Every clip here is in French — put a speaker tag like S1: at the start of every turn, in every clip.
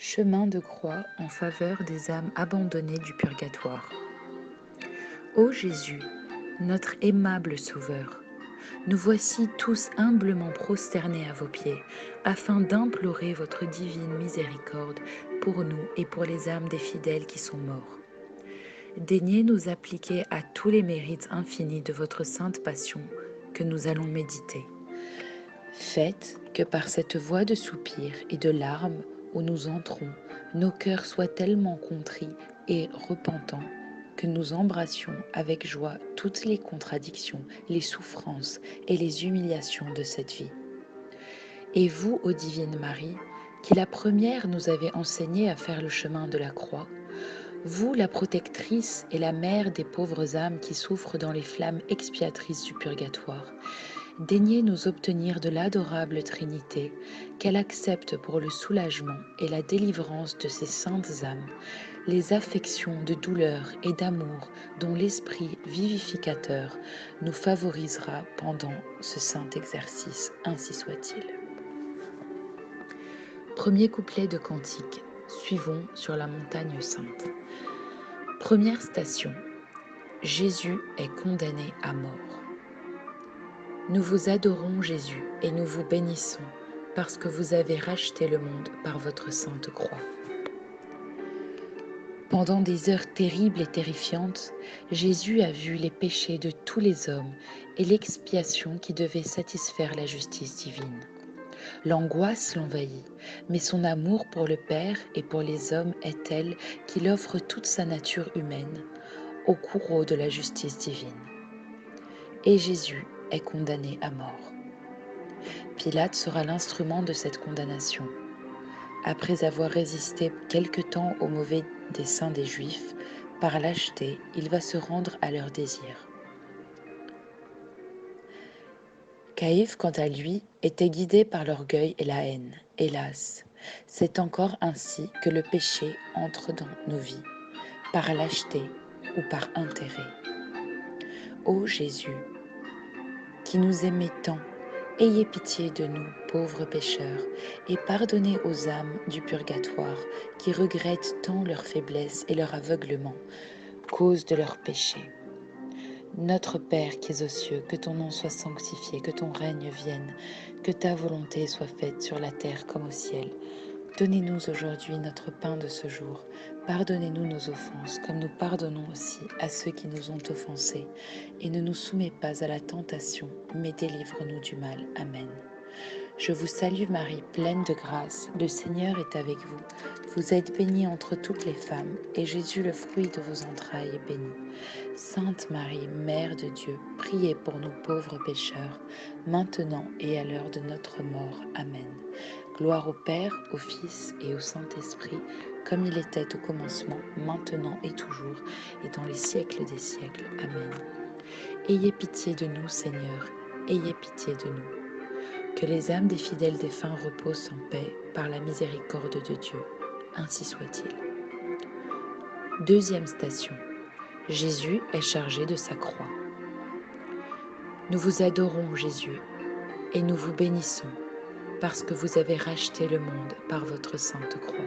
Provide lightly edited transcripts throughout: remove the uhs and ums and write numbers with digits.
S1: Chemin de croix en faveur des âmes abandonnées du purgatoire. Ô Jésus, notre aimable Sauveur, nous voici tous humblement prosternés à vos pieds, afin d'implorer votre divine miséricorde pour nous et pour les âmes des fidèles qui sont morts. Daignez nous appliquer à tous les mérites infinis de votre sainte passion que nous allons méditer. Faites que par cette voie de soupirs et de larmes où nous entrons, nos cœurs soient tellement contrits et repentants que nous embrassions avec joie toutes les contradictions, les souffrances et les humiliations de cette vie. Et vous, ô divine Marie, qui la première nous avez enseigné à faire le chemin de la croix, vous, la protectrice et la mère des pauvres âmes qui souffrent dans les flammes expiatrices du purgatoire, daignez nous obtenir de l'adorable Trinité, qu'elle accepte pour le soulagement et la délivrance de ces saintes âmes, les affections de douleur et d'amour dont l'Esprit vivificateur nous favorisera pendant ce saint exercice, ainsi soit-il. Premier couplet de cantique, suivons sur la montagne sainte. Première station, Jésus est condamné à mort. Nous vous adorons Jésus et nous vous bénissons parce que vous avez racheté le monde par votre sainte croix. Pendant des heures terribles et terrifiantes, Jésus a vu les péchés de tous les hommes et l'expiation qui devait satisfaire la justice divine. L'angoisse l'envahit, mais son amour pour le Père et pour les hommes est tel qu'il offre toute sa nature humaine au courroux de la justice divine. Et Jésus est condamné à mort. Pilate sera l'instrument de cette condamnation. Après avoir résisté quelque temps au mauvais dessein des Juifs, par lâcheté, il va se rendre à leurs désirs. Caïphe, quant à lui, était guidé par l'orgueil et la haine. Hélas, c'est encore ainsi que le péché entre dans nos vies, par lâcheté ou par intérêt. Ô Jésus, qui nous aimait tant, ayez pitié de nous, pauvres pécheurs, et pardonnez aux âmes du purgatoire qui regrettent tant leur faiblesse et leur aveuglement, cause de leurs péchés. Notre Père qui es aux cieux, que ton nom soit sanctifié, que ton règne vienne, que ta volonté soit faite sur la terre comme au ciel. Donnez-nous aujourd'hui notre pain de ce jour. Pardonnez-nous nos offenses, comme nous pardonnons aussi à ceux qui nous ont offensés. Et ne nous soumets pas à la tentation, mais délivre-nous du mal. Amen. Je vous salue Marie, pleine de grâce, le Seigneur est avec vous. Vous êtes bénie entre toutes les femmes, et Jésus, le fruit de vos entrailles, est béni. Sainte Marie, Mère de Dieu, priez pour nous pauvres pécheurs, maintenant et à l'heure de notre mort. Amen. Gloire au Père, au Fils et au Saint-Esprit, comme il était au commencement, maintenant et toujours, et dans les siècles des siècles. Amen. Ayez pitié de nous, Seigneur, ayez pitié de nous. Que les âmes des fidèles défunts reposent en paix par la miséricorde de Dieu. Ainsi soit-il. Deuxième station. Jésus est chargé de sa croix. Nous vous adorons, Jésus, et nous vous bénissons, parce que vous avez racheté le monde par votre sainte croix.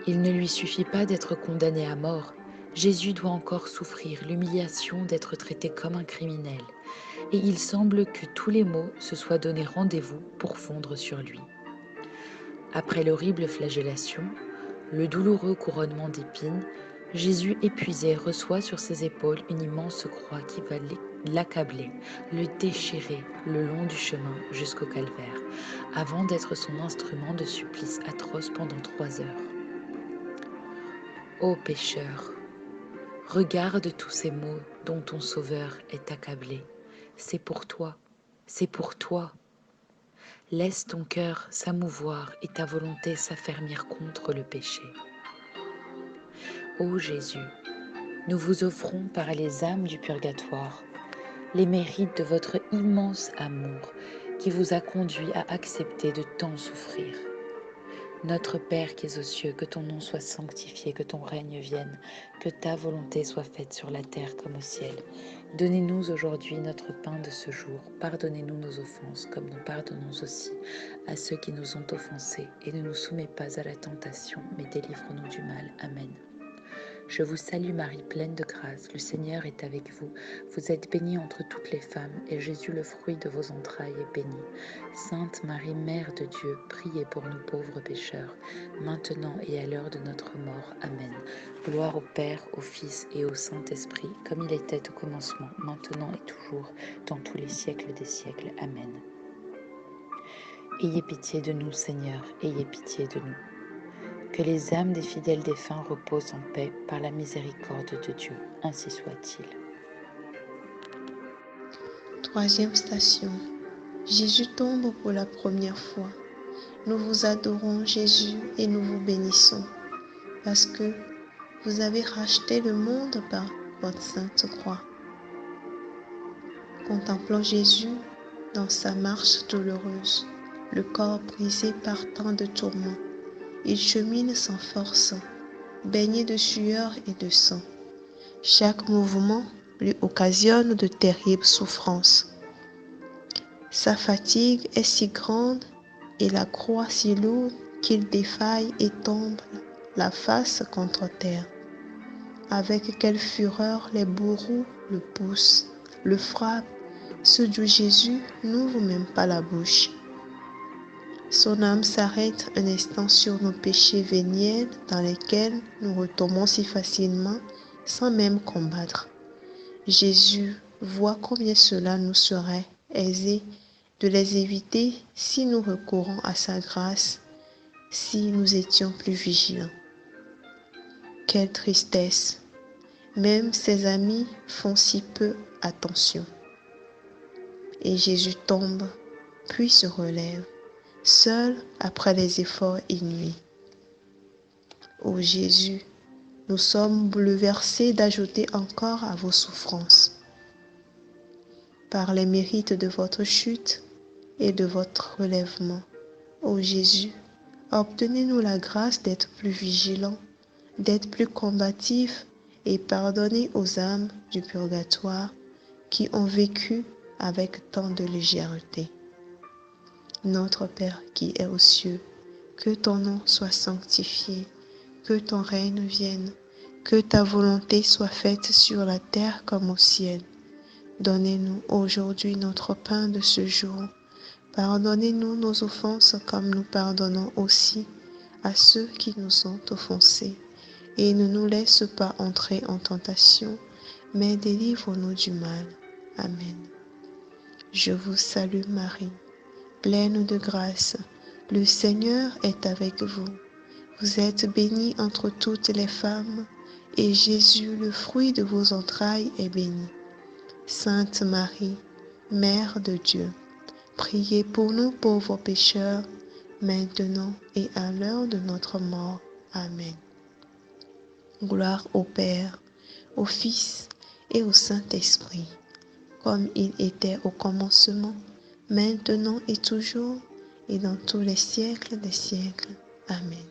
S1: Il ne lui suffit pas d'être condamné à mort, Jésus doit encore souffrir l'humiliation d'être traité comme un criminel, et il semble que tous les maux se soient donné rendez-vous pour fondre sur lui. Après l'horrible flagellation, le douloureux couronnement d'épines, Jésus épuisé reçoit sur ses épaules une immense croix qui va l'accabler, le déchirer le long du chemin jusqu'au calvaire, avant d'être son instrument de supplice atroce pendant 3 heures. Ô pécheur, regarde tous ces maux dont ton Sauveur est accablé. C'est pour toi, c'est pour toi. Laisse ton cœur s'amouvoir et ta volonté s'affermir contre le péché. Ô Jésus, nous vous offrons par les âmes du purgatoire les mérites de votre immense amour qui vous a conduit à accepter de tant souffrir. Notre Père qui es aux cieux, que ton nom soit sanctifié, que ton règne vienne, que ta volonté soit faite sur la terre comme au ciel. Donnez-nous aujourd'hui notre pain de ce jour. Pardonnez-nous nos offenses, comme nous pardonnons aussi à ceux qui nous ont offensés. Et ne nous soumets pas à la tentation, mais délivre-nous du mal. Amen. Je vous salue Marie, pleine de grâce, le Seigneur est avec vous. Vous êtes bénie entre toutes les femmes, et Jésus, le fruit de vos entrailles, est béni. Sainte Marie, Mère de Dieu, priez pour nous pauvres pécheurs, maintenant et à l'heure de notre mort. Amen. Gloire au Père, au Fils et au Saint-Esprit, comme il était au commencement, maintenant et toujours, dans tous les siècles des siècles. Amen. Ayez pitié de nous, Seigneur, ayez pitié de nous. Que les âmes des fidèles défunts reposent en paix par la miséricorde de Dieu. Ainsi soit-il.
S2: Troisième station. Jésus tombe pour la première fois. Nous vous adorons, Jésus, et nous vous bénissons, parce que vous avez racheté le monde par votre sainte croix. Contemplant Jésus dans sa marche douloureuse, le corps brisé par tant de tourments, il chemine sans force, baigné de sueur et de sang. Chaque mouvement lui occasionne de terribles souffrances. Sa fatigue est si grande et la croix si lourde qu'il défaille et tombe la face contre terre. Avec quelle fureur les bourreaux le poussent, le frappent. Ceux de Jésus n'ouvrent même pas la bouche. Son âme s'arrête un instant sur nos péchés véniels dans lesquels nous retombons si facilement sans même combattre. Jésus voit combien cela nous serait aisé de les éviter si nous recourons à sa grâce, si nous étions plus vigilants. Quelle tristesse! Même ses amis font si peu attention. Et Jésus tombe, puis se relève, seul après les efforts inouïs. Ô Jésus, nous sommes bouleversés d'ajouter encore à vos souffrances. Par les mérites de votre chute et de votre relèvement, ô Jésus, obtenez-nous la grâce d'être plus vigilants, d'être plus combatifs et pardonnez aux âmes du purgatoire qui ont vécu avec tant de légèreté. Notre Père qui es aux cieux, que ton nom soit sanctifié, que ton règne vienne, que ta volonté soit faite sur la terre comme au ciel. Donnez-nous aujourd'hui notre pain de ce jour. Pardonnez-nous nos offenses comme nous pardonnons aussi à ceux qui nous ont offensés. Et ne nous laisse pas entrer en tentation, mais délivre-nous du mal. Amen. Je vous salue Marie, pleine de grâce. Le Seigneur est avec vous. Vous êtes bénie entre toutes les femmes, et Jésus, le fruit de vos entrailles, est béni. Sainte Marie, Mère de Dieu, priez pour nous pauvres pécheurs, maintenant et à l'heure de notre mort. Amen. Gloire au Père, au Fils et au Saint-Esprit, comme il était au commencement, maintenant et toujours, et dans tous les siècles des siècles. Amen.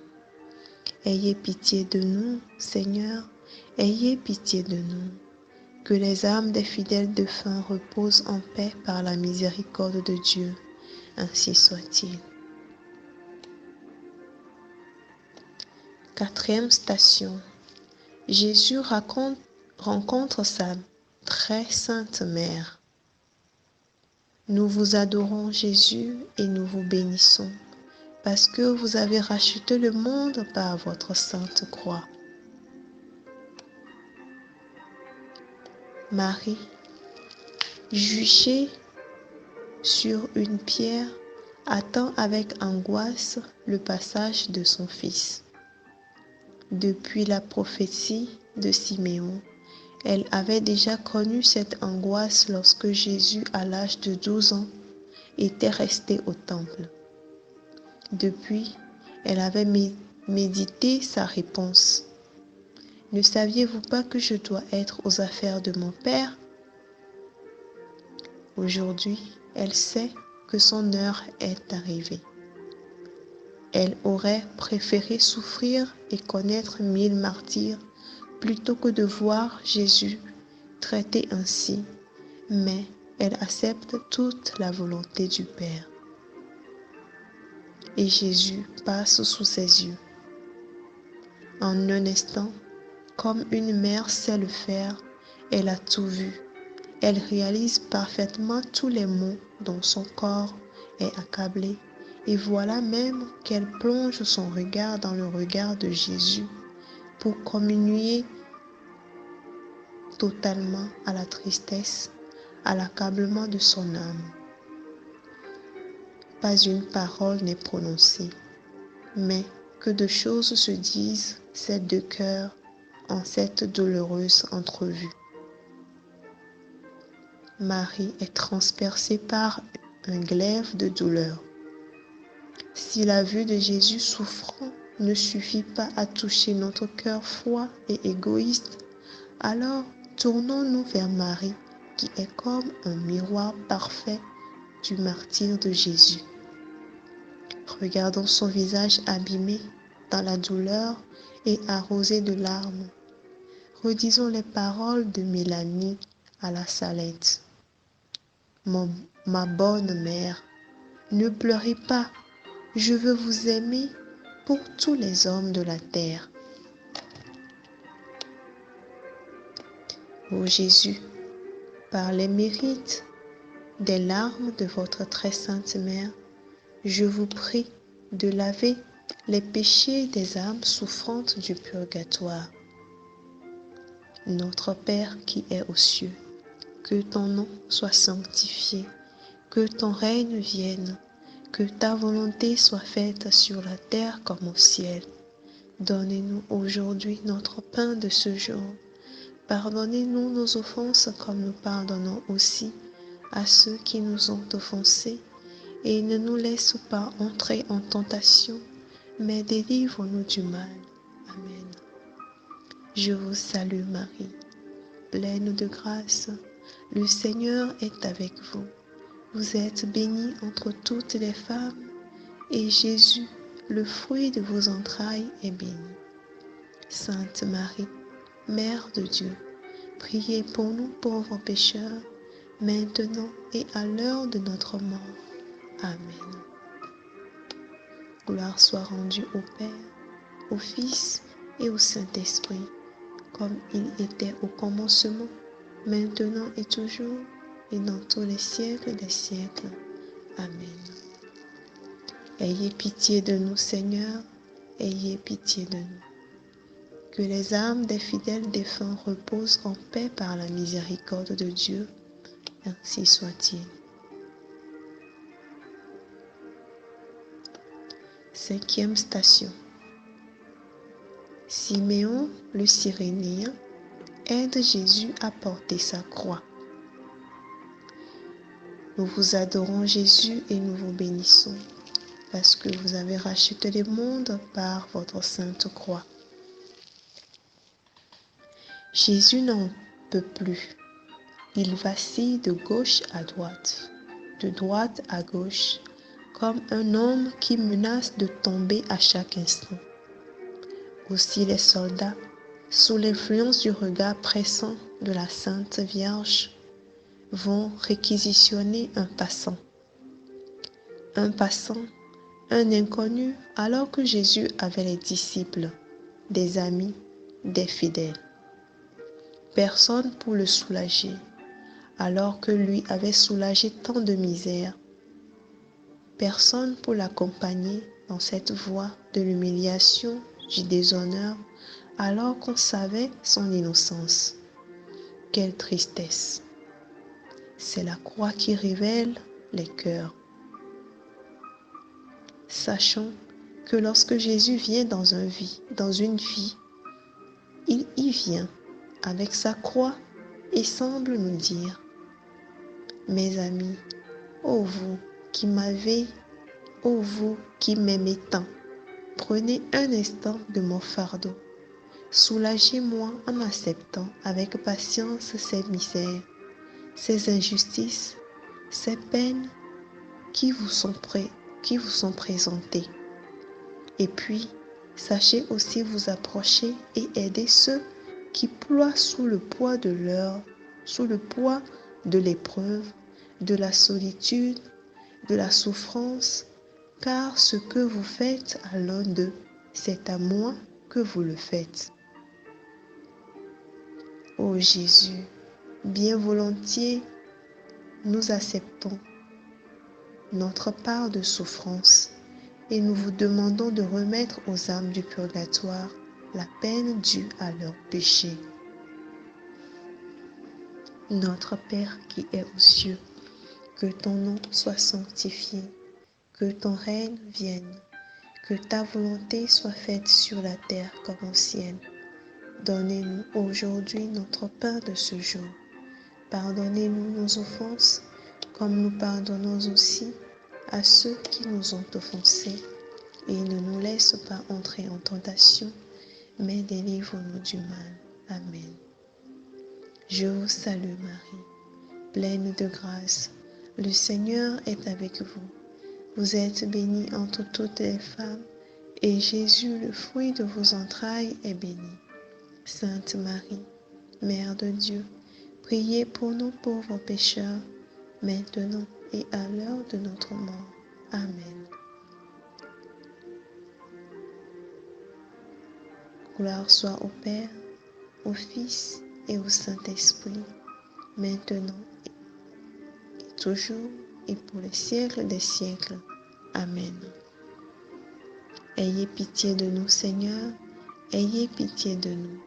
S2: Ayez pitié de nous, Seigneur, ayez pitié de nous. Que les âmes des fidèles défunts reposent en paix par la miséricorde de Dieu. Ainsi soit-il. Quatrième station. Jésus rencontre sa très sainte mère. Nous vous adorons, Jésus, et nous vous bénissons, parce que vous avez racheté le monde par votre sainte croix. Marie, juchée sur une pierre, attend avec angoisse le passage de son Fils. Depuis la prophétie de Siméon, elle avait déjà connu cette angoisse lorsque Jésus, à l'âge de 12 ans, était resté au temple. Depuis, elle avait médité sa réponse. « Ne saviez-vous pas que je dois être aux affaires de mon Père ?» Aujourd'hui, elle sait que son heure est arrivée. Elle aurait préféré souffrir et connaître 1000 martyrs plutôt que de voir Jésus traité ainsi, mais elle accepte toute la volonté du Père. Et Jésus passe sous ses yeux. En un instant, comme une mère sait le faire, elle a tout vu. Elle réalise parfaitement tous les maux dont son corps est accablé. Et voilà même qu'elle plonge son regard dans le regard de Jésus pour communier totalement à la tristesse, à l'accablement de son âme. Pas une parole n'est prononcée, mais que de choses se disent ces deux cœurs en cette douloureuse entrevue. Marie est transpercée par un glaive de douleur. Si la vue de Jésus souffrant ne suffit pas à toucher notre cœur froid et égoïste, alors tournons-nous vers Marie, qui est comme un miroir parfait du martyre de Jésus. Regardons son visage abîmé dans la douleur et arrosé de larmes. Redisons les paroles de Mélanie à la Salette. Ma bonne mère, ne pleurez pas, je veux vous aimer pour tous les hommes de la terre. Ô Jésus, par les mérites des larmes de votre très sainte mère, je vous prie de laver les péchés des âmes souffrantes du purgatoire. Notre Père qui es aux cieux, que ton nom soit sanctifié, que ton règne vienne, que ta volonté soit faite sur la terre comme au ciel. Donnez-nous aujourd'hui notre pain de ce jour. Pardonnez-nous nos offenses comme nous pardonnons aussi à ceux qui nous ont offensés. Et ne nous laisse pas entrer en tentation, mais délivre-nous du mal. Amen. Je vous salue Marie, pleine de grâce. Le Seigneur est avec vous. Vous êtes bénie entre toutes les femmes, et Jésus, le fruit de vos entrailles, est béni. Sainte Marie, Mère de Dieu, priez pour nous pauvres pécheurs, maintenant et à l'heure de notre mort. Amen. Gloire soit rendue au Père, au Fils et au Saint-Esprit, comme il était au commencement, maintenant et toujours, et dans tous les siècles des siècles. Amen. Ayez pitié de nous, Seigneur, ayez pitié de nous. Que les âmes des fidèles défunts reposent en paix par la miséricorde de Dieu, ainsi soit-il. Cinquième station. Siméon le Cyrénéen aide Jésus à porter sa croix. Nous vous adorons Jésus et nous vous bénissons, parce que vous avez racheté le monde par votre sainte croix. Jésus n'en peut plus. Il vacille de gauche à droite, de droite à gauche, comme un homme qui menace de tomber à chaque instant. Aussi les soldats, sous l'influence du regard pressant de la Sainte Vierge, vont réquisitionner un passant. Un passant, un inconnu, alors que Jésus avait les disciples, des amis, des fidèles. Personne pour le soulager, alors que lui avait soulagé tant de misère. Personne pour l'accompagner dans cette voie de l'humiliation, du déshonneur, alors qu'on savait son innocence. Quelle tristesse! C'est la croix qui révèle les cœurs. Sachons que lorsque Jésus vient dans une vie, il y vient avec sa croix et semble nous dire: mes amis, ô vous qui m'avez, ô vous qui m'aimez tant, prenez un instant de mon fardeau. Soulagez-moi en acceptant avec patience ces misères, ces injustices, ces peines qui vous sont présentées. Et puis, sachez aussi vous approcher et aider ceux qui ploient sous le poids de l'épreuve, de la solitude, de la souffrance, car ce que vous faites à l'un d'eux, c'est à moi que vous le faites. Ô Jésus, bien volontiers, nous acceptons notre part de souffrance et nous vous demandons de remettre aux âmes du purgatoire la peine due à leurs péchés. Notre Père qui es aux cieux, que ton nom soit sanctifié, que ton règne vienne, que ta volonté soit faite sur la terre comme au ciel. Donnez-nous aujourd'hui notre pain de ce jour. Pardonnez-nous nos offenses, comme nous pardonnons aussi à ceux qui nous ont offensés. Et ne nous laisse pas entrer en tentation, mais délivre-nous du mal. Amen. Je vous salue Marie, pleine de grâce. Le Seigneur est avec vous. Vous êtes bénie entre toutes les femmes, et Jésus, le fruit de vos entrailles, est béni. Sainte Marie, Mère de Dieu, priez pour nous pauvres pécheurs, maintenant et à l'heure de notre mort. Amen. Gloire soit au Père, au Fils et au Saint-Esprit, maintenant et toujours et pour les siècles des siècles. Amen. Ayez pitié de nous, Seigneur, ayez pitié de nous.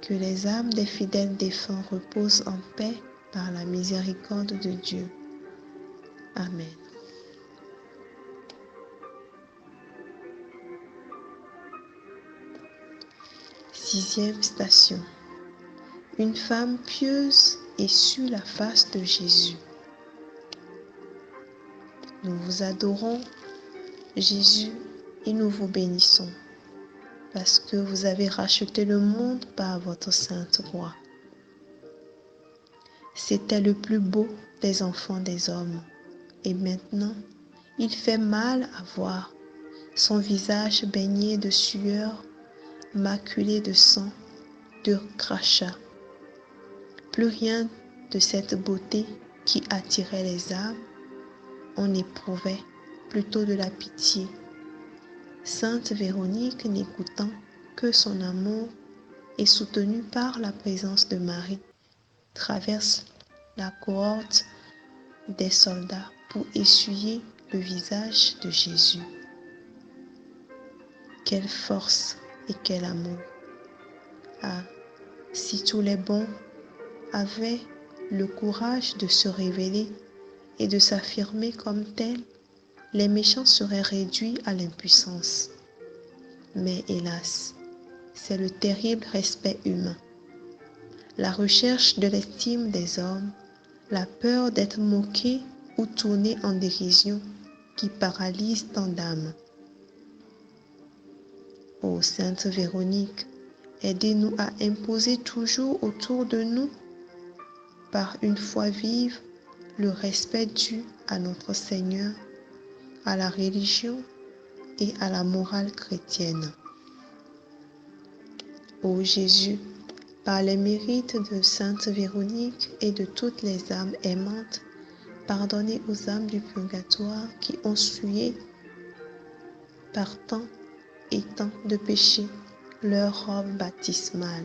S2: Que les âmes des fidèles défunts reposent en paix par la miséricorde de Dieu. Amen. Sixième station. Une femme pieuse est sur la face de Jésus. Nous vous adorons, Jésus, et nous vous bénissons, parce que vous avez racheté le monde par votre sainte croix. C'était le plus beau des enfants des hommes, et maintenant, il fait mal à voir, son visage baigné de sueur, maculé de sang, de crachats. Plus rien de cette beauté qui attirait les âmes, on éprouvait plutôt de la pitié. Sainte Véronique, n'écoutant que son amour et soutenue par la présence de Marie, traverse la cohorte des soldats pour essuyer le visage de Jésus. Quelle force et quel amour! Ah, si tous les bons avaient le courage de se révéler et de s'affirmer comme tels, les méchants seraient réduits à l'impuissance. Mais hélas, c'est le terrible respect humain, la recherche de l'estime des hommes, la peur d'être moqué ou tourné en dérision qui paralyse tant d'âmes. Ô Sainte Véronique, aidez-nous à imposer toujours autour de nous, par une foi vive, le respect dû à notre Seigneur, à la religion et à la morale chrétienne. Ô Jésus, par les mérites de Sainte Véronique et de toutes les âmes aimantes, pardonnez aux âmes du purgatoire qui ont souillé par tant et tant de péchés leur robe baptismale.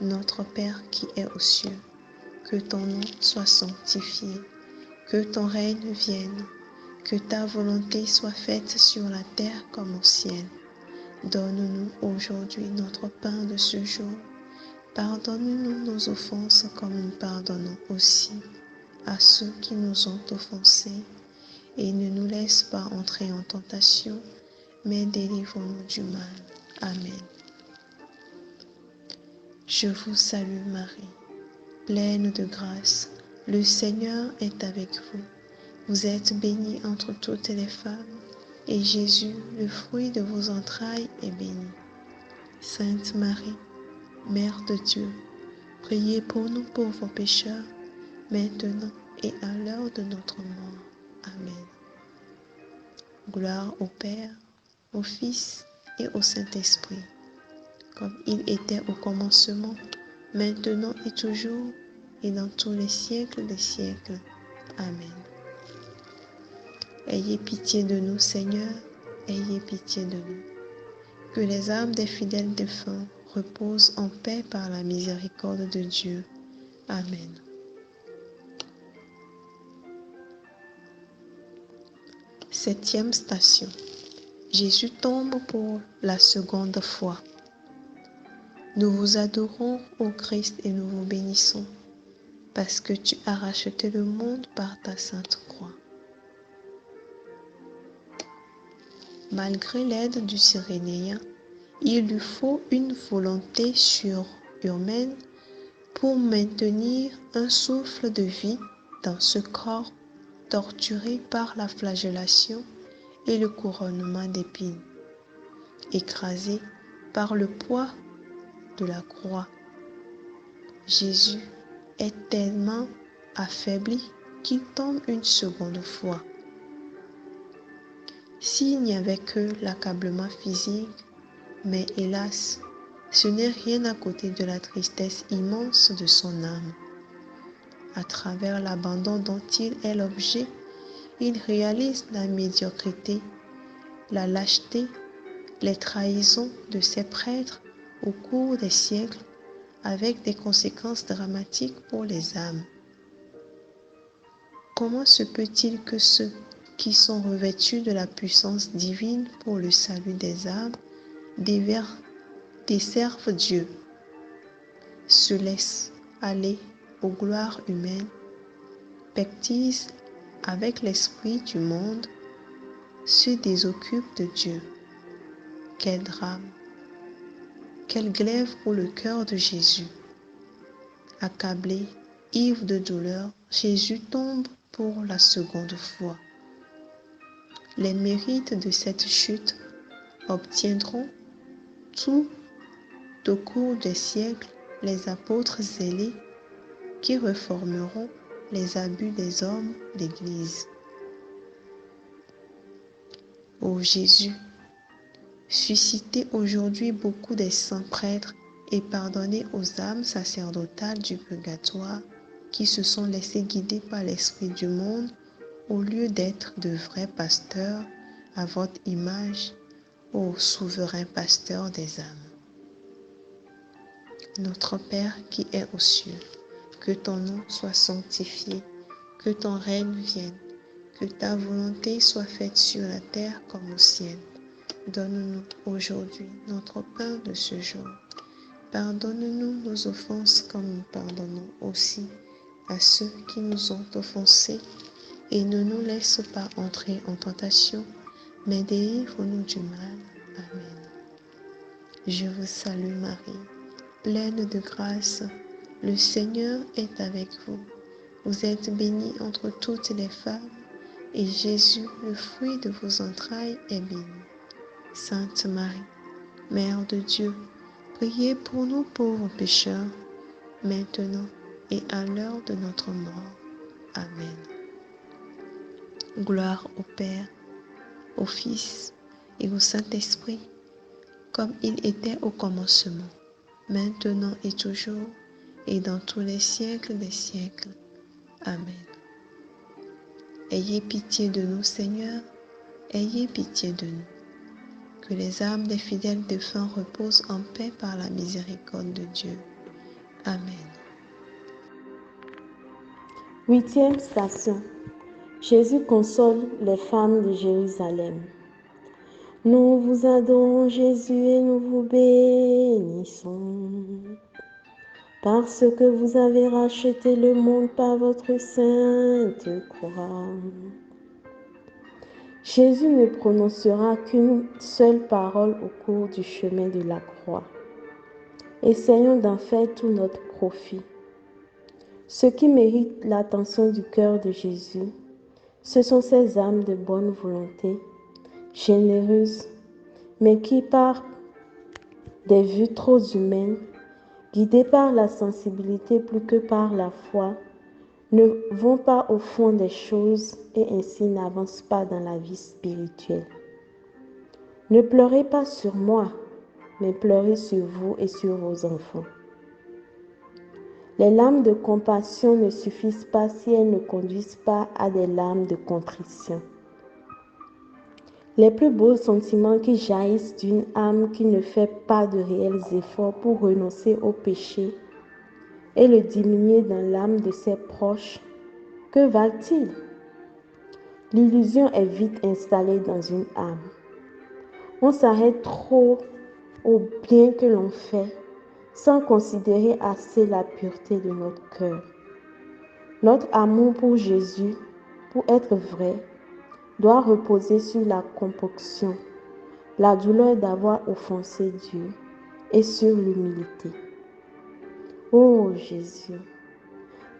S2: Notre Père qui es aux cieux, que ton nom soit sanctifié, que ton règne vienne, que ta volonté soit faite sur la terre comme au ciel. Donne-nous aujourd'hui notre pain de ce jour. Pardonne-nous nos offenses comme nous pardonnons aussi à ceux qui nous ont offensés. Et ne nous laisse pas entrer en tentation, mais délivre-nous du mal. Amen. Je vous salue Marie, pleine de grâce. Le Seigneur est avec vous. Vous êtes bénie entre toutes les femmes, et Jésus, le fruit de vos entrailles, est béni. Sainte Marie, Mère de Dieu, priez pour nous pauvres pécheurs, maintenant et à l'heure de notre mort. Amen. Gloire au Père, au Fils et au Saint-Esprit, comme il était au commencement, maintenant et toujours, et dans tous les siècles des siècles. Amen. Ayez pitié de nous, Seigneur, ayez pitié de nous. Que les âmes des fidèles défunts reposent en paix par la miséricorde de Dieu. Amen. Septième station. Jésus tombe pour la seconde fois. Nous vous adorons, ô Christ, et nous vous bénissons, parce que tu as racheté le monde par ta sainte croix. Malgré l'aide du Cyrénéen, il lui faut une volonté surhumaine pour maintenir un souffle de vie dans ce corps torturé par la flagellation et le couronnement d'épines, écrasé par le poids de la croix. Jésus est tellement affaibli qu'il tombe une seconde fois. S'il n'y avait que l'accablement physique, mais hélas, ce n'est rien à côté de la tristesse immense de son âme. À travers l'abandon dont il est l'objet, il réalise la médiocrité, la lâcheté, les trahisons de ses prêtres au cours des siècles, avec des conséquences dramatiques pour les âmes. Comment se peut-il que ceux qui sont revêtus de la puissance divine pour le salut des âmes desservent Dieu, se laissent aller aux gloires humaines, pactisent avec l'esprit du monde, se désoccupent de Dieu? Quel drame! Quel glaive pour le cœur de Jésus! Accablé, ivre de douleur, Jésus tombe pour la seconde fois. Les mérites de cette chute obtiendront tout au cours des siècles les apôtres zélés qui réformeront les abus des hommes d'Église. Ô Jésus, suscitez aujourd'hui beaucoup des saints prêtres et pardonnez aux âmes sacerdotales du purgatoire qui se sont laissées guider par l'esprit du monde au lieu d'être de vrais pasteurs à votre image, ô souverain pasteur des âmes. Notre Père qui es aux cieux, que ton nom soit sanctifié, que ton règne vienne, que ta volonté soit faite sur la terre comme au ciel. Donne-nous aujourd'hui notre pain de ce jour. Pardonne-nous nos offenses comme nous pardonnons aussi à ceux qui nous ont offensés. Et ne nous laisse pas entrer en tentation, mais délivre-nous du mal. Amen. Je vous salue Marie, pleine de grâce. Le Seigneur est avec vous. Vous êtes bénie entre toutes les femmes, et Jésus, le fruit de vos entrailles, est béni. Sainte Marie, Mère de Dieu, priez pour nous pauvres pécheurs, maintenant et à l'heure de notre mort. Amen. Gloire au Père, au Fils et au Saint-Esprit, comme il était au commencement, maintenant et toujours, et dans tous les siècles des siècles. Amen. Ayez pitié de nous, Seigneur, ayez pitié de nous. Que les âmes des fidèles défunts reposent en paix par la miséricorde de Dieu. Amen.
S3: Huitième station. Jésus console les femmes de Jérusalem. Nous vous adorons, Jésus, et nous vous bénissons, parce que vous avez racheté le monde par votre sainte croix. Jésus ne prononcera qu'une seule parole au cours du chemin de la croix. Essayons d'en faire tout notre profit. Ce qui mérite l'attention du cœur de Jésus, ce sont ces âmes de bonne volonté, généreuses, mais qui, par des vues trop humaines, guidées par la sensibilité plus que par la foi, ne vont pas au fond des choses et ainsi n'avancent pas dans la vie spirituelle. Ne pleurez pas sur moi, mais pleurez sur vous et sur vos enfants. Les larmes de compassion ne suffisent pas si elles ne conduisent pas à des larmes de contrition. Les plus beaux sentiments qui jaillissent d'une âme qui ne fait pas de réels efforts pour renoncer au péché et le diminuer dans l'âme de ses proches, que valent-ils? L'illusion est vite installée dans une âme. On s'arrête trop au bien que l'on fait sans considérer assez la pureté de notre cœur. Notre amour pour Jésus, pour être vrai, doit reposer sur la compunction, la douleur d'avoir offensé Dieu et sur l'humilité. Ô Jésus,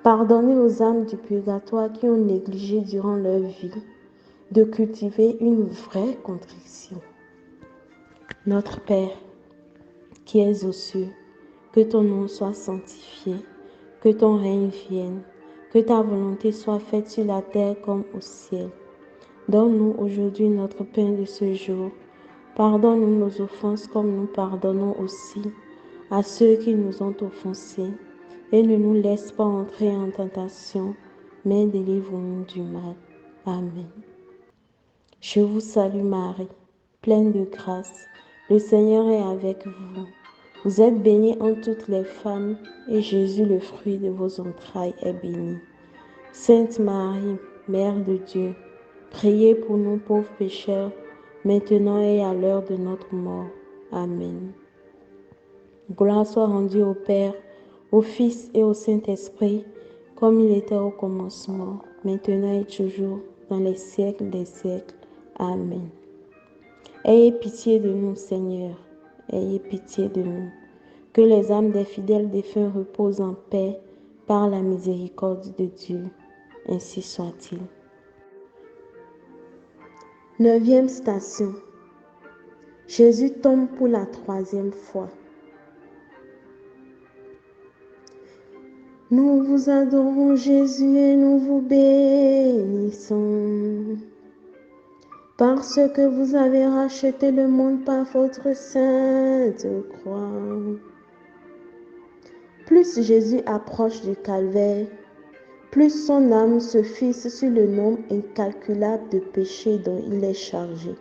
S3: pardonnez aux âmes du purgatoire qui ont négligé durant leur vie de cultiver une vraie contrition. Notre Père, qui es aux cieux, que ton nom soit sanctifié, que ton règne vienne, que ta volonté soit faite sur la terre comme au ciel. Donne-nous aujourd'hui notre pain de ce jour. Pardonne-nous nos offenses comme nous pardonnons aussi à ceux qui nous ont offensés. Et ne nous laisse pas entrer en tentation, mais délivre-nous du mal. Amen. Je vous salue Marie, pleine de grâce. Le Seigneur est avec vous. Vous êtes bénie entre toutes les femmes, et Jésus, le fruit de vos entrailles, est béni. Sainte Marie, Mère de Dieu, priez pour nous pauvres pécheurs, maintenant et à l'heure de notre mort. Amen. Gloire soit rendue au Père, au Fils et au Saint-Esprit, comme il était au commencement, maintenant et toujours, dans les siècles des siècles. Amen. Ayez pitié de nous, Seigneur, ayez pitié de nous. Que les âmes des fidèles défunts reposent en paix par la miséricorde de Dieu. Ainsi soit-il. 9e station. Jésus tombe pour la 3e fois. Nous vous adorons Jésus et nous vous bénissons. Parce que vous avez racheté le monde par votre sainte croix. Plus Jésus approche du calvaire, plus son âme se fixe sur le nombre incalculable de péchés dont il est chargé.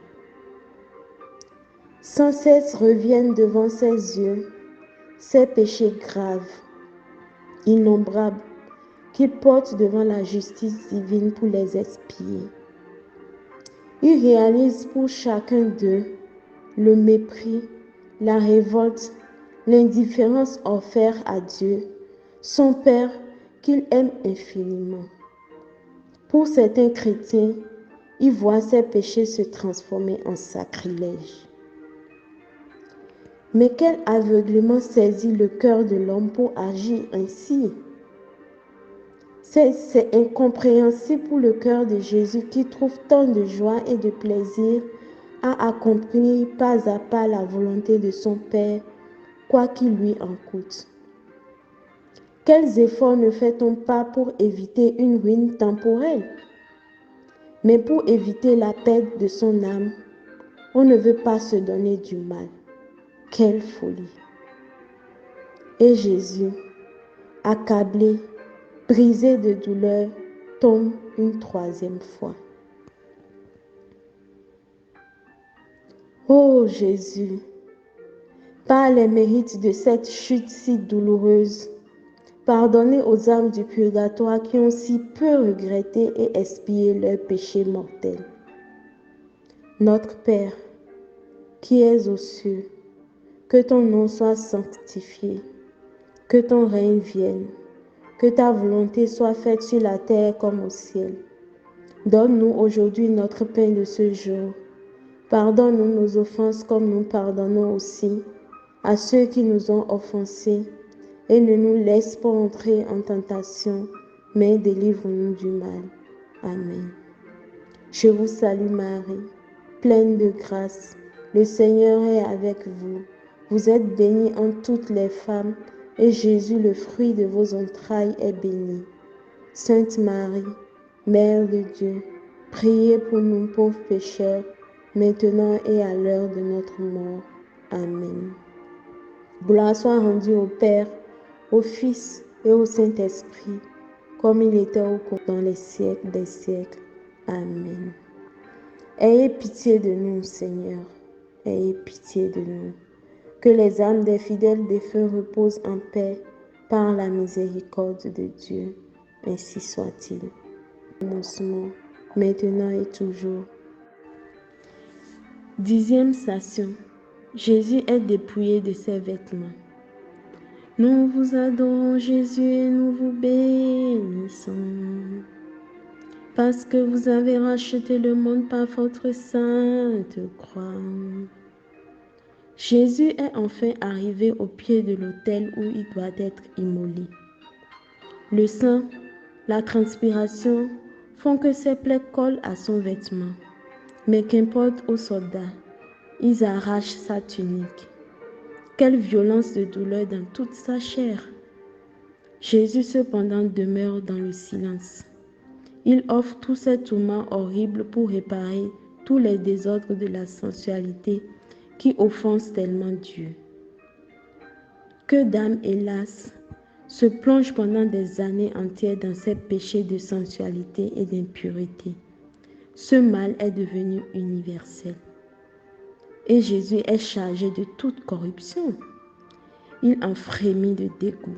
S3: Sans cesse reviennent devant ses yeux ces péchés graves, innombrables, qu'il porte devant la justice divine pour les expier. Il réalise pour chacun d'eux le mépris, la révolte, l'indifférence offerte à Dieu, son Père qu'il aime infiniment. Pour certains chrétiens, ils voient ces péchés se transformer en sacrilège. Mais quel aveuglement saisit le cœur de l'homme pour agir ainsi? C'est incompréhensible pour le cœur de Jésus qui trouve tant de joie et de plaisir à accomplir pas à pas la volonté de son Père, quoi qu'il lui en coûte. Quels efforts ne fait-on pas pour éviter une ruine temporelle? Mais pour éviter la perte de son âme, on ne veut pas se donner du mal. Quelle folie! Et Jésus, accablé, brisé de douleur, tombe une 3e fois. Ô Jésus, par les mérites de cette chute si douloureuse, pardonnez aux âmes du purgatoire qui ont si peu regretté et expié leurs péchés mortels. Notre Père, qui es aux cieux, que ton nom soit sanctifié, que ton règne vienne, que ta volonté soit faite sur la terre comme au ciel. Donne-nous aujourd'hui notre pain de ce jour. Pardonne-nous nos offenses comme nous pardonnons aussi à ceux qui nous ont offensés. Et ne nous laisse pas entrer en tentation, mais délivre-nous du mal. Amen. Je vous salue Marie, pleine de grâce. Le Seigneur est avec vous. Vous êtes bénie entre toutes les femmes, et Jésus, le fruit de vos entrailles, est béni. Sainte Marie, Mère de Dieu, priez pour nous pauvres pécheurs, maintenant et à l'heure de notre mort. Amen. Gloire soit rendue au Père, au Fils et au Saint-Esprit, comme il était au dans les siècles des siècles. Amen. Ayez pitié de nous, Seigneur. Ayez pitié de nous. Que les âmes des fidèles défunts reposent en paix par la miséricorde de Dieu. Ainsi soit-il. Commencement, maintenant et toujours. 10e station. Jésus est dépouillé de ses vêtements. Nous vous adorons, Jésus, et nous vous bénissons. Parce que vous avez racheté le monde par votre sainte croix. Jésus est enfin arrivé au pied de l'autel où il doit être immolé. Le sang, la transpiration font que ses plaies collent à son vêtement. Mais qu'importe aux soldats, ils arrachent sa tunique. Quelle violence de douleur dans toute sa chair! Jésus cependant demeure dans le silence. Il offre tous ces tourments horribles pour réparer tous les désordres de la sensualité qui offensent tellement Dieu. Que d'âmes, hélas, se plongent pendant des années entières dans ces péchés de sensualité et d'impureté. Ce mal est devenu universel. Et Jésus est chargé de toute corruption. Il en frémit de dégoût.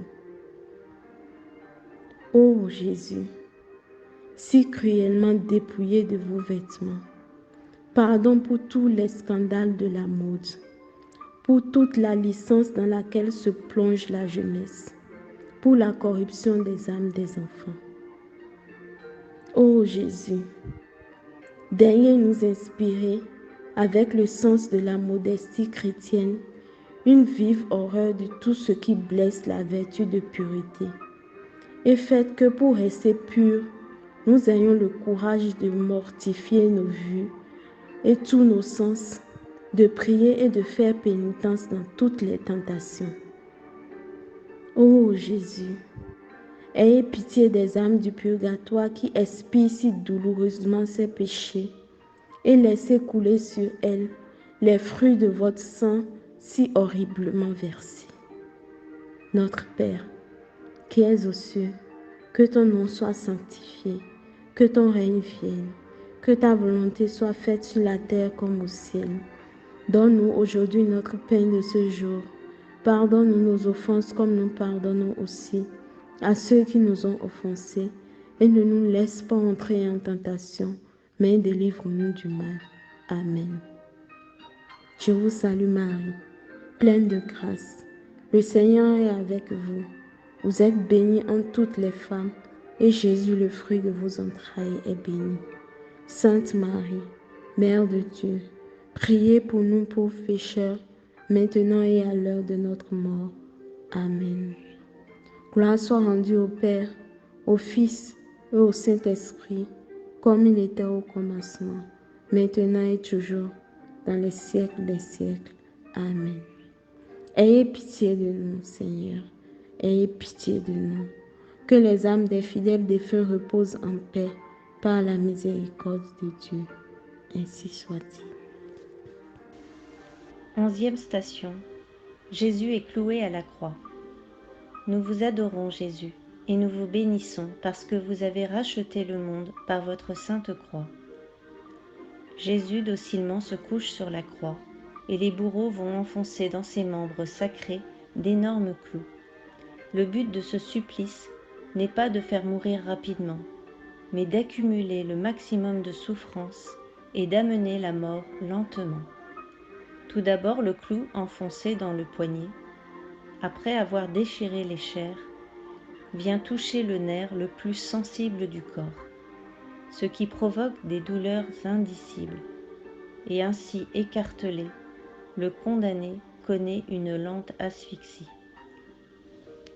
S3: Ô Jésus, si cruellement dépouillé de vos vêtements, pardon pour tous les scandales de la mode, pour toute la licence dans laquelle se plonge la jeunesse, pour la corruption des âmes des enfants. Ô Jésus, daignez nous inspirer, avec le sens de la modestie chrétienne, une vive horreur de tout ce qui blesse la vertu de pureté. Et faites que pour rester purs, nous ayons le courage de mortifier nos vues et tous nos sens, de prier et de faire pénitence dans toutes les tentations. Ô Jésus, ayez pitié des âmes du purgatoire qui expient si douloureusement ces péchés et laissez couler sur elles les fruits de votre sang si horriblement versé. Notre Père, qui es aux cieux, que ton nom soit sanctifié, que ton règne vienne, que ta volonté soit faite sur la terre comme au ciel. Donne-nous aujourd'hui notre pain de ce jour. Pardonne-nous nos offenses comme nous pardonnons aussi à ceux qui nous ont offensés. Et ne nous laisse pas entrer en tentation, mais délivre-nous du mal. Amen. Je vous salue Marie, pleine de grâce. Le Seigneur est avec vous. Vous êtes bénie entre toutes les femmes, et Jésus, le fruit de vos entrailles, est béni. Sainte Marie, Mère de Dieu, priez pour nous pauvres pécheurs, maintenant et à l'heure de notre mort. Amen. Gloire soit rendue au Père, au Fils et au Saint-Esprit, comme il était au commencement, maintenant et toujours, dans les siècles des siècles. Amen. Ayez pitié de nous, Seigneur. Ayez pitié de nous. Que les âmes des fidèles défunts reposent en paix par la miséricorde de Dieu. Ainsi soit-il.
S4: 11e station. Jésus est cloué à la croix. Nous vous adorons, Jésus, et nous vous bénissons parce que vous avez racheté le monde par votre sainte croix. Jésus docilement se couche sur la croix, et les bourreaux vont enfoncer dans ses membres sacrés d'énormes clous. Le but de ce supplice n'est pas de faire mourir rapidement, mais d'accumuler le maximum de souffrance et d'amener la mort lentement. Tout d'abord le clou enfoncé dans le poignet, après avoir déchiré les chairs, vient toucher le nerf le plus sensible du corps, ce qui provoque des douleurs indicibles, et ainsi écartelé, le condamné connaît une lente asphyxie.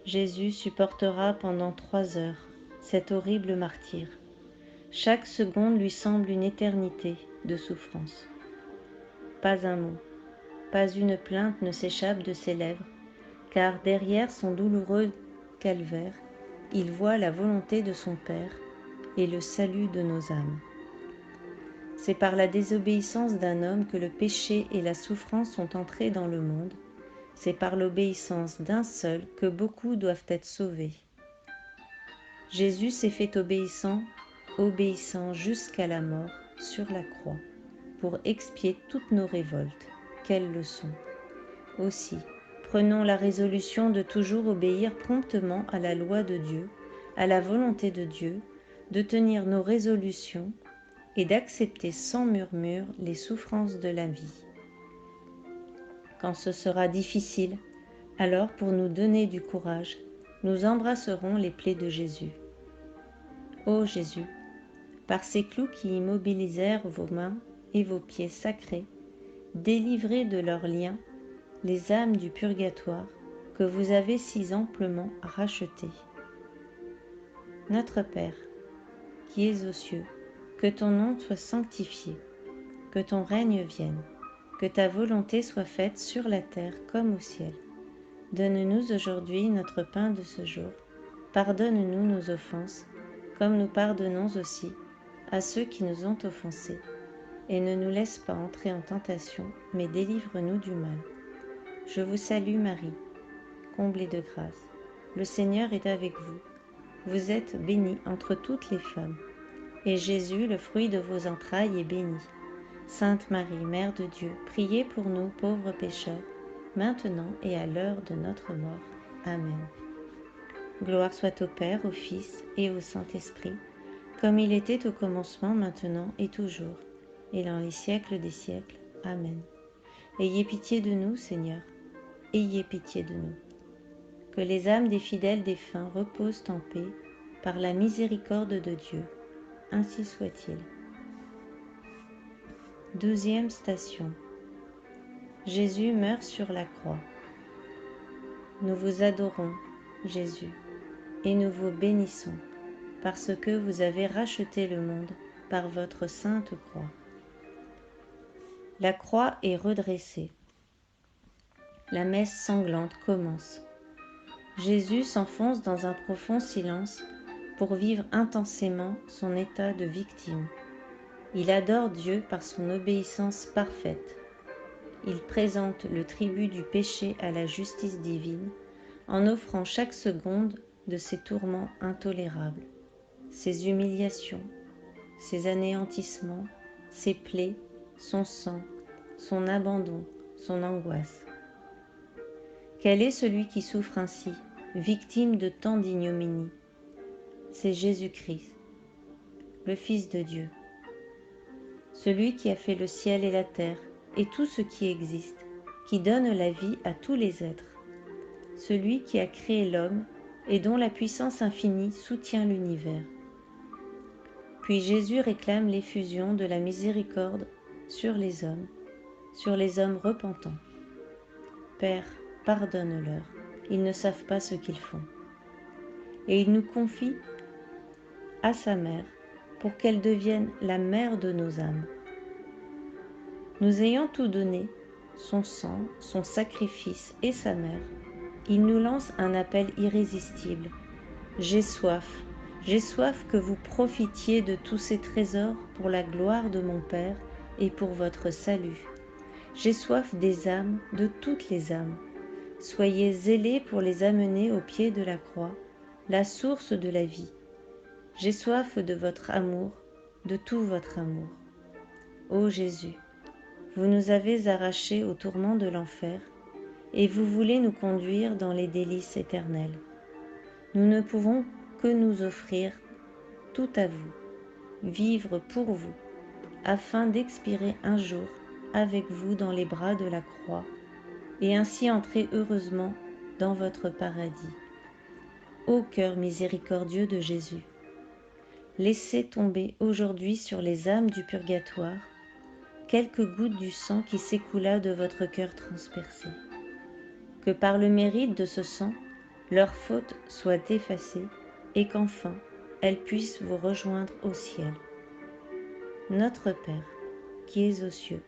S4: Jésus supportera pendant 3 heures cet horrible martyre. Chaque seconde lui semble une éternité de souffrance. Pas un mot, pas une plainte ne s'échappe de ses lèvres, car derrière son douloureux calvaire, il voit la volonté de son Père et le salut de nos âmes. C'est par la désobéissance d'un homme que le péché et la souffrance sont entrés dans le monde. C'est par l'obéissance d'un seul que beaucoup doivent être sauvés. Jésus s'est fait obéissant jusqu'à la mort sur la croix, pour expier toutes nos révoltes. Quelle leçon! Aussi, prenons la résolution de toujours obéir promptement à la loi de Dieu, à la volonté de Dieu, de tenir nos résolutions et d'accepter sans murmure les souffrances de la vie. Quand ce sera difficile, alors pour nous donner du courage, nous embrasserons les plaies de Jésus. Ô Jésus, par ces clous qui immobilisèrent vos mains et vos pieds sacrés, délivrez de leurs liens les âmes du purgatoire que vous avez si amplement rachetées. Notre Père, qui es aux cieux, que ton nom soit sanctifié, que ton règne vienne, que ta volonté soit faite sur la terre comme au ciel. Donne-nous aujourd'hui notre pain de ce jour. Pardonne-nous nos offenses, comme nous pardonnons aussi à ceux qui nous ont offensés. Et ne nous laisse pas entrer en tentation, mais délivre-nous du mal. Je vous salue Marie, comblée de grâce. Le Seigneur est avec vous. Vous êtes bénie entre toutes les femmes. Et Jésus, le fruit de vos entrailles, est béni. Sainte Marie, Mère de Dieu, priez pour nous pauvres pécheurs, maintenant et à l'heure de notre mort. Amen. Gloire soit au Père, au Fils et au Saint-Esprit, comme il était au commencement, maintenant et toujours, et dans les siècles des siècles. Amen. Ayez pitié de nous, Seigneur, ayez pitié de nous. Que les âmes des fidèles défunts reposent en paix par la miséricorde de Dieu. Ainsi soit-il. 12e station. Jésus meurt sur la croix. Nous vous adorons, Jésus, et nous vous bénissons, parce que vous avez racheté le monde par votre sainte croix. La croix est redressée. La messe sanglante commence. Jésus s'enfonce dans un profond silence pour vivre intensément son état de victime. Il adore Dieu par son obéissance parfaite. Il présente le tribut du péché à la justice divine en offrant chaque seconde de ses tourments intolérables, ses humiliations, ses anéantissements, ses plaies, son sang, son abandon, son angoisse. Quel est celui qui souffre ainsi, victime de tant d'ignominie? C'est Jésus-Christ, le Fils de Dieu, celui qui a fait le ciel et la terre et tout ce qui existe, qui donne la vie à tous les êtres, celui qui a créé l'homme et dont la puissance infinie soutient l'univers. Puis Jésus réclame l'effusion de la miséricorde sur les hommes repentants. Père, pardonne-leur, ils ne savent pas ce qu'ils font. Et il nous confie à sa mère pour qu'elle devienne la mère de nos âmes. Nous ayant tout donné, son sang, son sacrifice et sa mère, il nous lance un appel irrésistible. J'ai soif que vous profitiez de tous ces trésors pour la gloire de mon Père et pour votre salut. J'ai soif des âmes, de toutes les âmes. Soyez zélés pour les amener au pied de la croix, la source de la vie. J'ai soif de votre amour, de tout votre amour. Ô Jésus, vous nous avez arrachés aux tourments de l'enfer et vous voulez nous conduire dans les délices éternelles. Nous ne pouvons que nous offrir tout à vous, vivre pour vous, afin d'expirer un jour avec vous dans les bras de la croix et ainsi entrer heureusement dans votre paradis. Ô cœur miséricordieux de Jésus, laissez tomber aujourd'hui sur les âmes du purgatoire quelques gouttes du sang qui s'écoula de votre cœur transpercé. Que par le mérite de ce sang, leurs fautes soient effacées et qu'enfin elles puissent vous rejoindre au ciel. Notre Père, qui es aux cieux,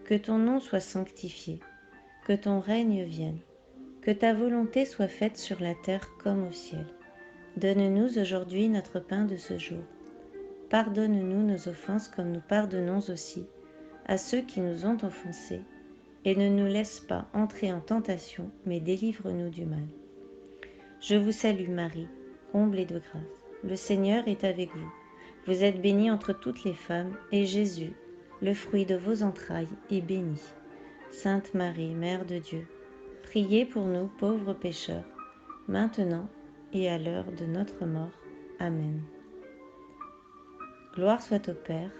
S4: que ton nom soit sanctifié, que ton règne vienne, que ta volonté soit faite sur la terre comme au ciel. Donne-nous aujourd'hui notre pain de ce jour. Pardonne-nous nos offenses comme nous pardonnons aussi à ceux qui nous ont offensés. Et ne nous laisse pas entrer en tentation, mais délivre-nous du mal. Je vous salue Marie, comblée de grâce. Le Seigneur est avec vous. Vous êtes bénie entre toutes les femmes, et Jésus, le fruit de vos entrailles, est béni. Sainte Marie, Mère de Dieu, priez pour nous pauvres pécheurs, maintenant et à l'heure de notre mort. Amen. Gloire soit au Père,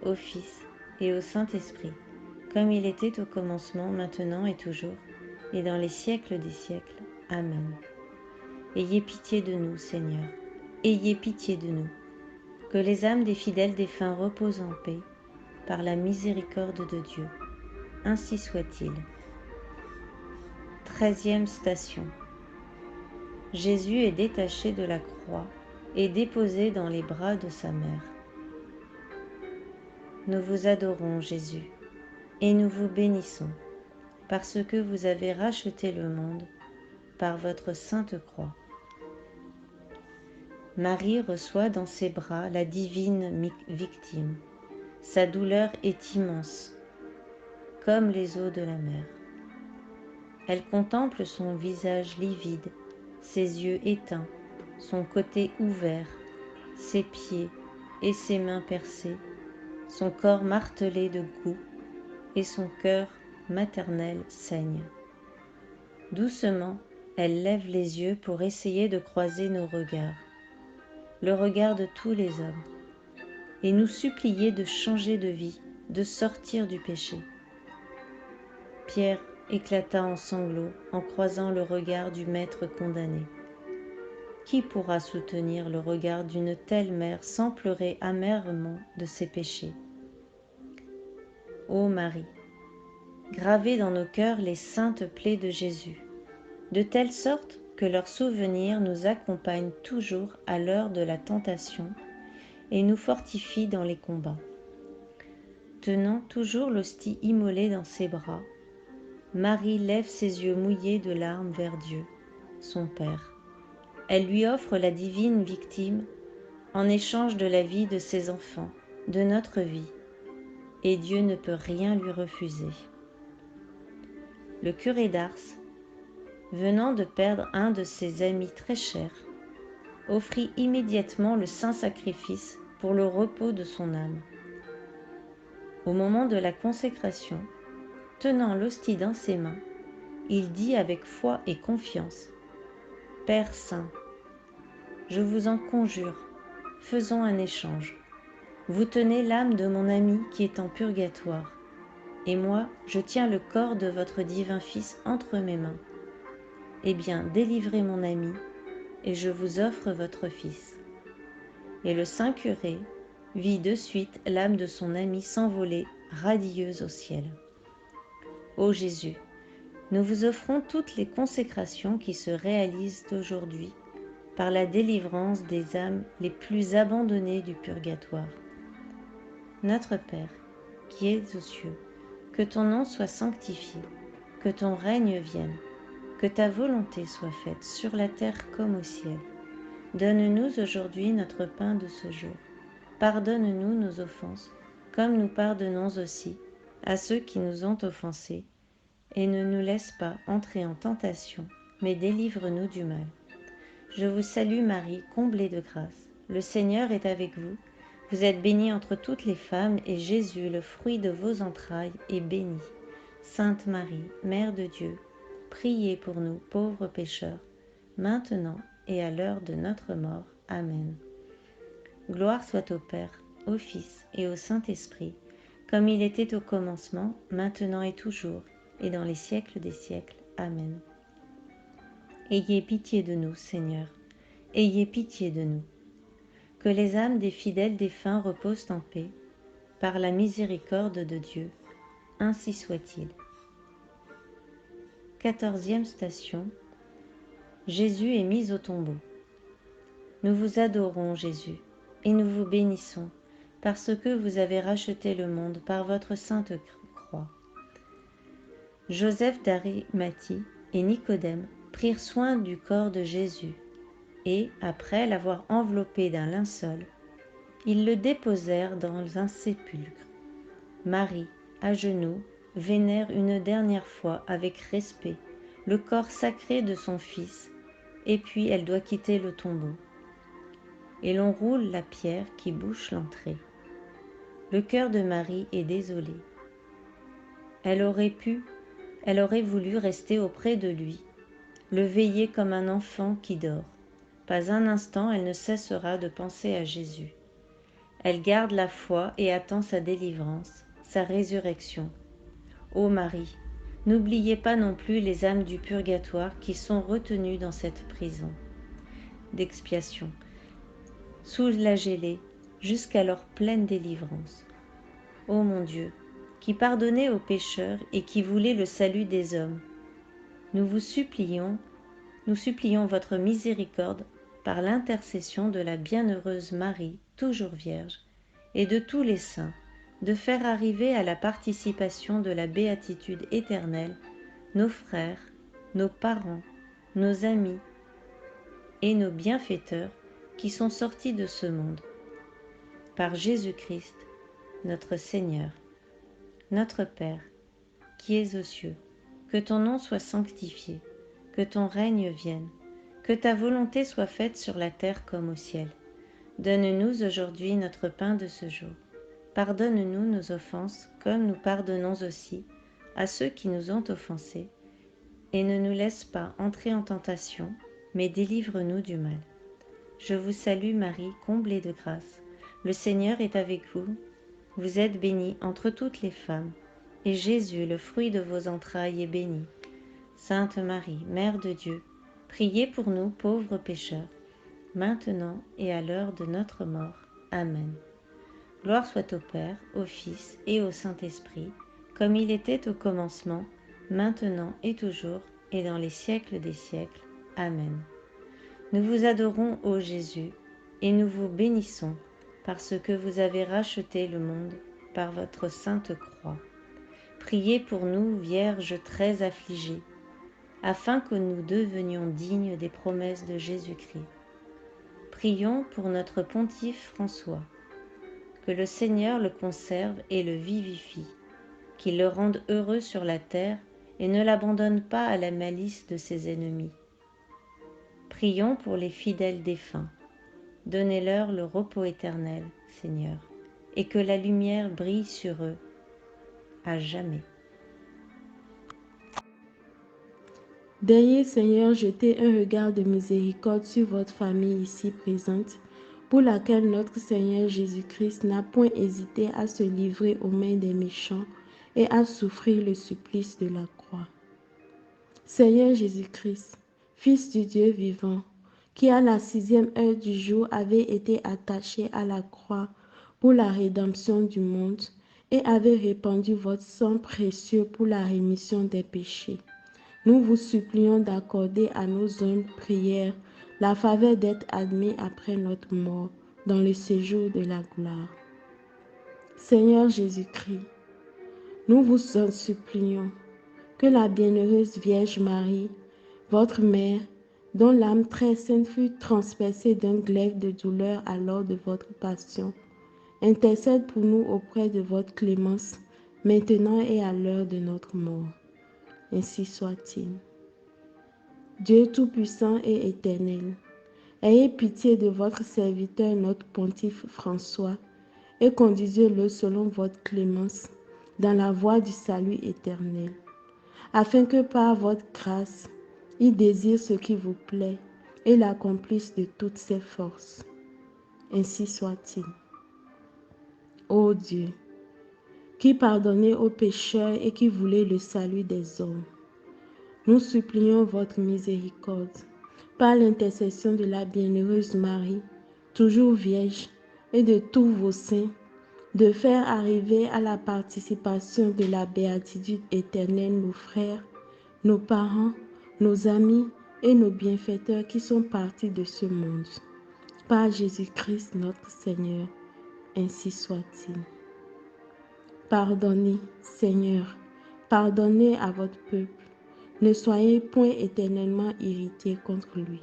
S4: au Fils et au Saint-Esprit, comme il était au commencement, maintenant et toujours, et dans les siècles des siècles. Amen. Ayez pitié de nous, Seigneur, ayez pitié de nous. Que les âmes des fidèles défunts reposent en paix, par la miséricorde de Dieu. Ainsi soit-il. 13e station. Jésus est détaché de la croix et déposé dans les bras de sa mère. Nous vous adorons, Jésus, et nous vous bénissons, parce que vous avez racheté le monde par votre sainte croix. Marie reçoit dans ses bras la divine victime. Sa douleur est immense, comme les eaux de la mer. Elle contemple son visage livide, ses yeux éteints, son côté ouvert, ses pieds et ses mains percés, son corps martelé de coups et son cœur maternel saigne. Doucement, elle lève les yeux pour essayer de croiser nos regards, le regard de tous les hommes, et nous supplier de changer de vie, de sortir du péché. Pierre éclata en sanglots en croisant le regard du maître condamné. Qui pourra soutenir le regard d'une telle mère sans pleurer amèrement de ses péchés? Ô Marie, gravez dans nos cœurs les saintes plaies de Jésus, de telle sorte que leur souvenir nous accompagne toujours à l'heure de la tentation et nous fortifie dans les combats. Tenant toujours l'hostie immolée dans ses bras, Marie lève ses yeux mouillés de larmes vers Dieu, son Père. Elle lui offre la divine victime en échange de la vie de ses enfants, de notre vie, et Dieu ne peut rien lui refuser. Le curé d'Ars, venant de perdre un de ses amis très chers, offrit immédiatement le saint sacrifice pour le repos de son âme. Au moment de la consécration, tenant l'hostie dans ses mains, il dit avec foi et confiance: « Père saint, je vous en conjure, faisons un échange. Vous tenez l'âme de mon ami qui est en purgatoire, et moi, je tiens le corps de votre divin Fils entre mes mains. Eh bien, délivrez mon ami, et je vous offre votre Fils. » Et le saint curé vit de suite l'âme de son ami s'envoler radieuse au ciel. Ô Jésus, nous vous offrons toutes les consécrations qui se réalisent aujourd'hui par la délivrance des âmes les plus abandonnées du purgatoire. Notre Père, qui es aux cieux, que ton nom soit sanctifié, que ton règne vienne, que ta volonté soit faite sur la terre comme au ciel. Donne-nous aujourd'hui notre pain de ce jour. Pardonne-nous nos offenses, comme nous pardonnons aussi à ceux qui nous ont offensés, et ne nous laisse pas entrer en tentation, mais délivre-nous du mal. Je vous salue Marie, comblée de grâce. Le Seigneur est avec vous. Vous êtes bénie entre toutes les femmes, et Jésus, le fruit de vos entrailles, est béni. Sainte Marie, Mère de Dieu, priez pour nous pauvres pécheurs, maintenant et à l'heure de notre mort. Amen. Gloire soit au Père, au Fils et au Saint-Esprit, comme il était au commencement, maintenant et toujours, et dans les siècles des siècles. Amen. Ayez pitié de nous, Seigneur, ayez pitié de nous. Que les âmes des fidèles défunts reposent en paix, par la miséricorde de Dieu. Ainsi soit-il. 14e station. Jésus est mis au tombeau. Nous vous adorons, Jésus, et nous vous bénissons, parce que vous avez racheté le monde par votre sainte croix. Joseph d'Arimathie et Nicodème prirent soin du corps de Jésus, et, après l'avoir enveloppé d'un linceul, ils le déposèrent dans un sépulcre. Marie, à genoux, vénère une dernière fois avec respect le corps sacré de son fils, et puis elle doit quitter le tombeau. Et l'on roule la pierre qui bouche l'entrée. Le cœur de Marie est désolé. Elle aurait voulu rester auprès de lui, le veiller comme un enfant qui dort. Pas un instant elle ne cessera de penser à Jésus. Elle garde la foi et attend sa délivrance, sa résurrection. Ô Marie, n'oubliez pas non plus les âmes du purgatoire qui sont retenues dans cette prison d'expiation. Soulagez-les jusqu'à leur pleine délivrance. Ô mon Dieu, qui pardonnez aux pécheurs et qui voulez le salut des hommes, nous supplions votre miséricorde par l'intercession de la bienheureuse Marie, toujours vierge, et de tous les saints, de faire arriver à la participation de la béatitude éternelle nos frères, nos parents, nos amis et nos bienfaiteurs qui sont sortis de ce monde. Par Jésus-Christ, notre Seigneur, notre Père, qui es aux cieux, que ton nom soit sanctifié, que ton règne vienne, que ta volonté soit faite sur la terre comme au ciel. Donne-nous aujourd'hui notre pain de ce jour. Pardonne-nous nos offenses, comme nous pardonnons aussi à ceux qui nous ont offensés. Et ne nous laisse pas entrer en tentation, mais délivre-nous du mal. Je vous salue Marie, comblée de grâce. Le Seigneur est avec vous. Vous êtes bénie entre toutes les femmes, et Jésus, le fruit de vos entrailles, est béni. Sainte Marie, Mère de Dieu, priez pour nous pauvres pécheurs, maintenant et à l'heure de notre mort. Amen. Gloire soit au Père, au Fils et au Saint-Esprit, comme il était au commencement, maintenant et toujours, et dans les siècles des siècles. Amen. Nous vous adorons, ô Jésus, et nous vous bénissons, parce que vous avez racheté le monde par votre sainte croix. Priez pour nous, Vierge très affligée, afin que nous devenions dignes des promesses de Jésus-Christ. Prions pour notre pontife François, que le Seigneur le conserve et le vivifie, qu'il le rende heureux sur la terre et ne l'abandonne pas à la malice de ses ennemis. Prions pour les fidèles défunts. Donnez-leur le repos éternel, Seigneur, et que la lumière brille sur eux à jamais.
S3: Daignez, Seigneur, jeter un regard de miséricorde sur votre famille ici présente, pour laquelle notre Seigneur Jésus-Christ n'a point hésité à se livrer aux mains des méchants et à souffrir le supplice de la croix. Seigneur Jésus-Christ, Fils du Dieu vivant, qui à la 6e heure du jour avait été attaché à la croix pour la rédemption du monde et avait répandu votre sang précieux pour la rémission des péchés. Nous vous supplions d'accorder à nos humbles prières la faveur d'être admis après notre mort dans le séjour de la gloire. Seigneur Jésus-Christ, nous vous en supplions que la bienheureuse Vierge Marie, votre mère, dont l'âme très sainte fut transpercée d'un glaive de douleur à l'heure de votre passion, intercède pour nous auprès de votre clémence, maintenant et à l'heure de notre mort. Ainsi soit-il. Dieu Tout-Puissant et Éternel, ayez pitié de votre serviteur, notre pontife François, et conduisez-le selon votre clémence dans la voie du salut éternel, afin que par votre grâce, il désire ce qui vous plaît et l'accomplisse de toutes ses forces. Ainsi soit-il. Ô Dieu, qui pardonnez aux pécheurs et qui voulez le salut des hommes, nous supplions votre miséricorde, par l'intercession de la bienheureuse Marie, toujours vierge, et de tous vos saints, de faire arriver à la participation de la béatitude éternelle nos frères, nos parents, nos amis et nos bienfaiteurs qui sont partis de ce monde. Par Jésus-Christ notre Seigneur, ainsi soit-il. Pardonnez, Seigneur, pardonnez à votre peuple. Ne soyez point éternellement irrités contre lui.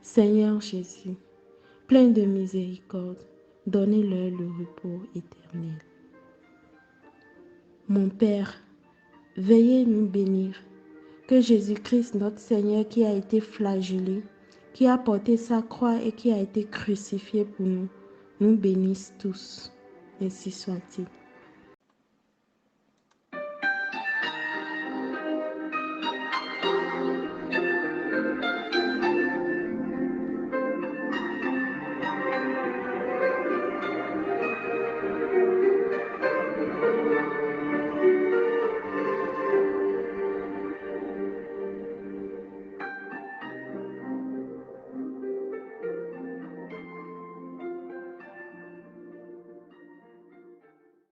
S3: Seigneur Jésus, plein de miséricorde, donnez-leur le repos éternel. Mon Père, veuillez nous bénir, que Jésus-Christ, notre Seigneur, qui a été flagellé, qui a porté sa croix et qui a été crucifié pour nous, nous bénisse tous. Ainsi soit-il.